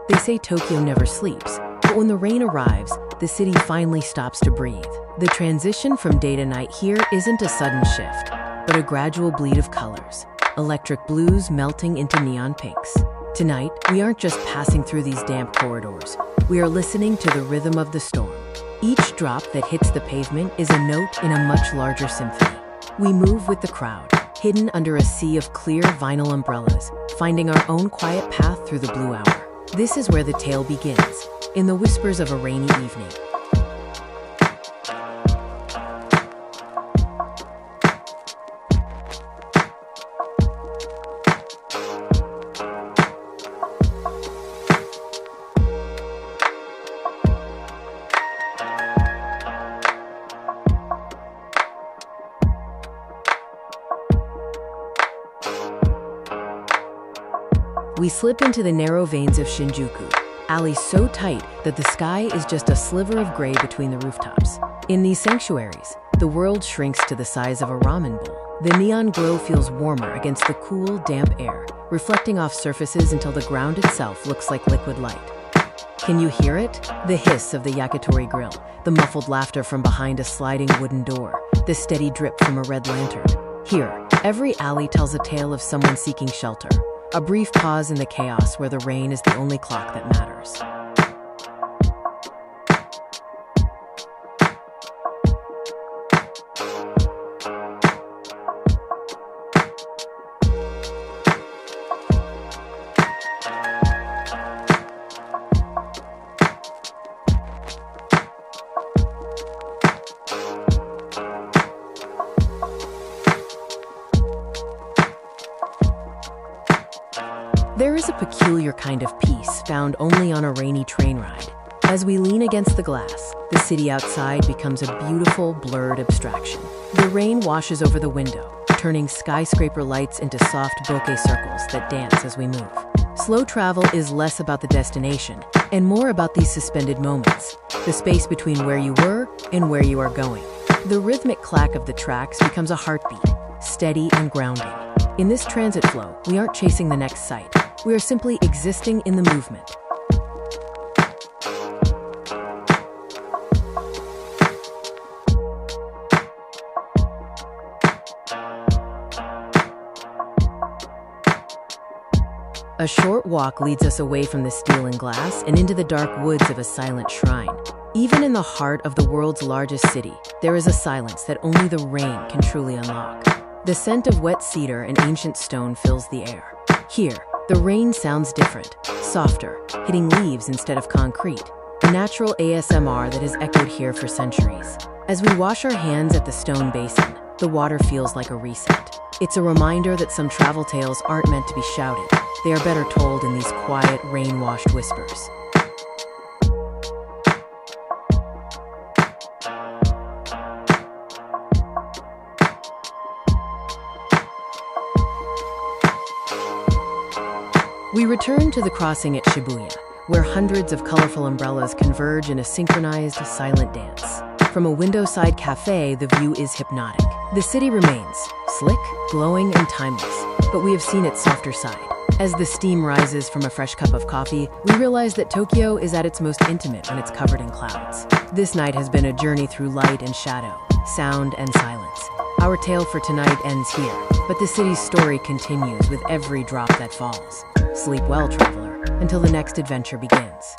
They say Tokyo never sleeps, but when the rain arrives, the city finally stops to breathe. The transition from day to night here isn't a sudden shift, but a gradual bleed of colors, electric blues melting into neon pinks. Tonight, we aren't just passing through these damp corridors. We are listening to the rhythm of the storm. Each drop that hits the pavement is a note in a much larger symphony. We move with the crowd, hidden under a sea of clear vinyl umbrellas, finding our own quiet path through the blue hour. This is where the tale begins, in the whispers of a rainy evening. We slip into the narrow veins of Shinjuku, alleys so tight that the sky is just a sliver of gray between the rooftops. In these sanctuaries, the world shrinks to the size of a ramen bowl. The neon glow feels warmer against the cool, damp air, reflecting off surfaces until the ground itself looks like liquid light. Can you hear it? The hiss of the yakitori grill, the muffled laughter from behind a sliding wooden door, the steady drip from a red lantern. Here, every alley tells a tale of someone seeking shelter. A brief pause in the chaos where the rain is the only clock that matters. There is a peculiar kind of peace found only on a rainy train ride. As we lean against the glass, the city outside becomes a beautiful, blurred abstraction. The rain washes over the window, turning skyscraper lights into soft bokeh circles that dance as we move. Slow travel is less about the destination and more about these suspended moments, the space between where you were and where you are going. The rhythmic clack of the tracks becomes a heartbeat, steady and grounding. In this transit flow, we aren't chasing the next sight. We are simply existing in the movement. A short walk leads us away from the steel and glass and into the dark woods of a silent shrine. Even in the heart of the world's largest city, there is a silence that only the rain can truly unlock. The scent of wet cedar and ancient stone fills the air. Here, the rain sounds different, softer, hitting leaves instead of concrete, a natural ASMR that has echoed here for centuries. As we wash our hands at the stone basin, the water feels like a reset. It's a reminder that some travel tales aren't meant to be shouted. They are better told in these quiet, rain-washed whispers. We return to the crossing at Shibuya, where hundreds of colorful umbrellas converge in a synchronized, silent dance. From a window-side cafe, the view is hypnotic. The city remains slick, glowing, and timeless, but we have seen its softer side. As the steam rises from a fresh cup of coffee, we realize that Tokyo is at its most intimate when it's covered in clouds. This night has been a journey through light and shadow, sound and silence. Our tale for tonight ends here, but the city's story continues with every drop that falls. Sleep well, traveler, until the next adventure begins.